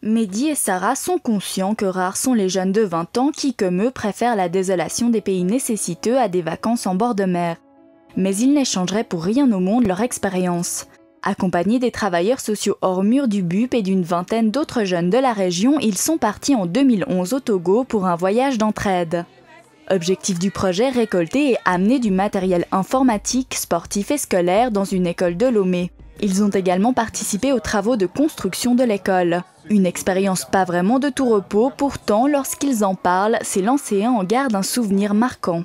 Mehdi et Sarah sont conscients que rares sont les jeunes de 20 ans qui, comme eux, préfèrent la désolation des pays nécessiteux à des vacances en bord de mer. Mais ils n'échangeraient pour rien au monde leur expérience. Accompagnés des travailleurs sociaux hors murs du BUP et d'une vingtaine d'autres jeunes de la région, ils sont partis en 2011 au Togo pour un voyage d'entraide. Objectif du projet, récolter et amener du matériel informatique, sportif et scolaire dans une école de Lomé. Ils ont également participé aux travaux de construction de l'école. Une expérience pas vraiment de tout repos, pourtant, lorsqu'ils en parlent, ces lyncéens en gardent un souvenir marquant.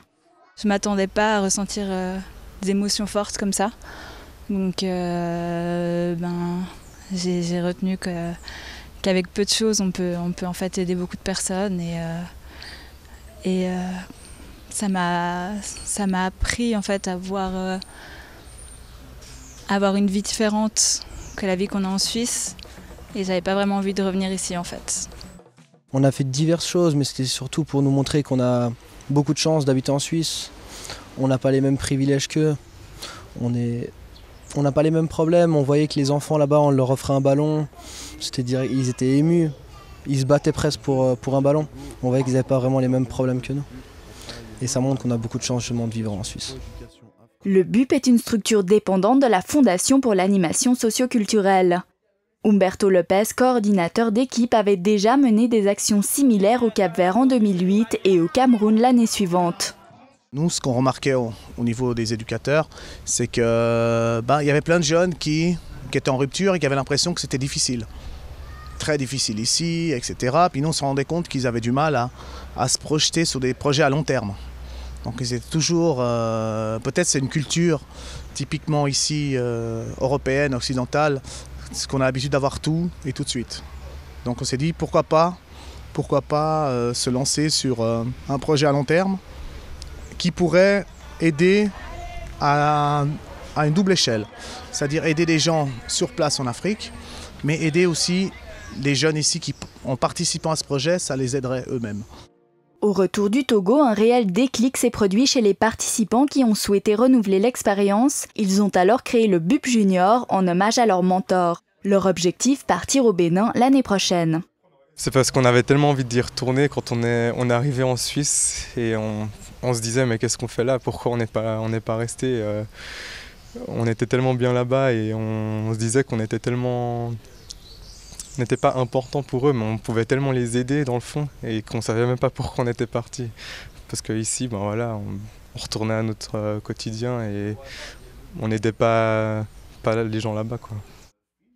Je ne m'attendais pas à ressentir des émotions fortes comme ça. Donc j'ai retenu qu'avec peu de choses, on peut en fait aider beaucoup de personnes. Et ça m'a appris en fait à avoir une vie différente que la vie qu'on a en Suisse. Et j'avais pas vraiment envie de revenir ici en fait. On a fait diverses choses, mais c'était surtout pour nous montrer qu'on a beaucoup de chance d'habiter en Suisse. On n'a pas les mêmes privilèges qu'eux. On n'a pas les mêmes problèmes. On voyait que les enfants là-bas, on leur offrait un ballon. Ils étaient émus. Ils se battaient presque pour un ballon. On voyait qu'ils n'avaient pas vraiment les mêmes problèmes que nous. Et ça montre qu'on a beaucoup de chance justement de vivre en Suisse. Le BUP est une structure dépendante de la Fondation pour l'animation socio-culturelle. Humberto Lopez, coordinateur d'équipe, avait déjà mené des actions similaires au Cap-Vert en 2008 et au Cameroun l'année suivante. Nous, ce qu'on remarquait au niveau des éducateurs, c'est qu'il y avait plein de jeunes qui étaient en rupture et qui avaient l'impression que c'était difficile. Très difficile ici, etc. Puis nous, on se rendait compte qu'ils avaient du mal à se projeter sur des projets à long terme. Donc ils étaient toujours, peut-être c'est une culture typiquement ici européenne, occidentale, c'est qu'on a l'habitude d'avoir tout et tout de suite. Donc on s'est dit pourquoi pas se lancer sur un projet à long terme qui pourrait aider à une double échelle. C'est-à-dire aider des gens sur place en Afrique, mais aider aussi les jeunes ici qui, en participant à ce projet, ça les aiderait eux-mêmes. Au retour du Togo, un réel déclic s'est produit chez les participants qui ont souhaité renouveler l'expérience. Ils ont alors créé le BUP Junior en hommage à leur mentor. Leur objectif, partir au Bénin l'année prochaine. C'est parce qu'on avait tellement envie d'y retourner quand on est arrivé en Suisse et on se disait mais qu'est-ce qu'on fait là? Pourquoi on n'est pas resté? On était tellement bien là-bas et on se disait qu'on était tellement... On n'était pas important pour eux, mais on pouvait tellement les aider dans le fond et qu'on ne savait même pas pourquoi on était parti. Parce qu'ici, on retournait à notre quotidien et on n'aidait pas les gens là-bas, quoi.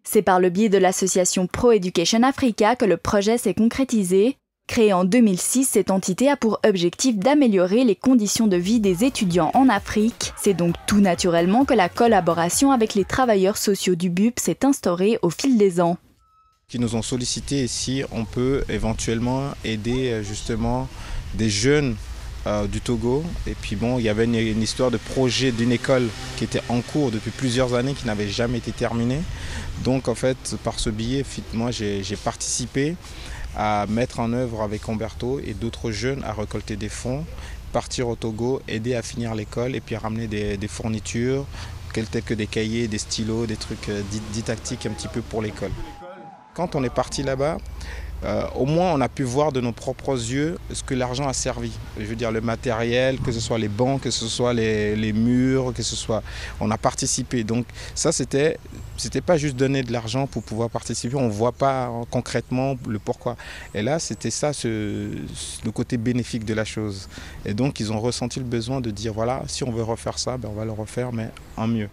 C'est par le biais de l'association Pro Education Africa que le projet s'est concrétisé. Créée en 2006, cette entité a pour objectif d'améliorer les conditions de vie des étudiants en Afrique. C'est donc tout naturellement que la collaboration avec les travailleurs sociaux du BUP s'est instaurée au fil des ans. Qui nous ont sollicité si on peut éventuellement aider justement des jeunes du Togo. Et puis bon, il y avait une histoire de projet d'une école qui était en cours depuis plusieurs années, qui n'avait jamais été terminée. Donc en fait, par ce biais, moi j'ai participé à mettre en œuvre avec Humberto et d'autres jeunes à récolter des fonds, partir au Togo, aider à finir l'école et puis à ramener des fournitures, telles que des cahiers, des stylos, des trucs didactiques un petit peu pour l'école. Quand on est parti là-bas, au moins on a pu voir de nos propres yeux ce que l'argent a servi. Je veux dire le matériel, que ce soit les bancs, que ce soit les murs, que ce soit... On a participé. Donc ça, c'était pas juste donner de l'argent pour pouvoir participer. On ne voit pas concrètement le pourquoi. Et là, c'était ça, le côté bénéfique de la chose. Et donc ils ont ressenti le besoin de dire, voilà, si on veut refaire ça, on va le refaire, mais en mieux.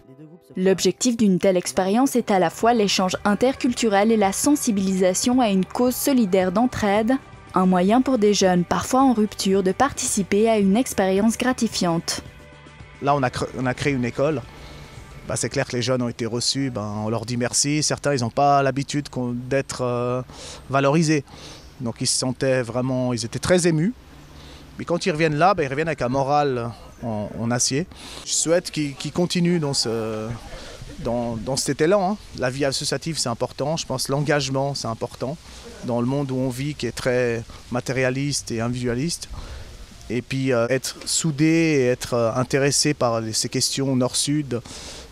L'objectif d'une telle expérience est à la fois l'échange interculturel et la sensibilisation à une cause solidaire d'entraide, un moyen pour des jeunes parfois en rupture de participer à une expérience gratifiante. Là, on a créé une école. C'est clair que les jeunes ont été reçus, on leur dit merci. Certains, ils n'ont pas l'habitude d'être valorisés. Donc ils se sentaient vraiment, ils étaient très émus. Mais quand ils reviennent là, ils reviennent avec un moral en acier. Je souhaite qu'ils continuent dans cet élan. La vie associative, c'est important. Je pense que l'engagement, c'est important. Dans le monde où on vit, qui est très matérialiste et individualiste. Et puis être soudé et être intéressé par ces questions nord-sud,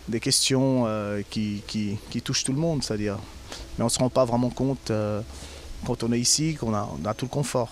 des questions qui touchent tout le monde, c'est-à-dire. Mais on ne se rend pas vraiment compte quand on est ici, qu'on a tout le confort.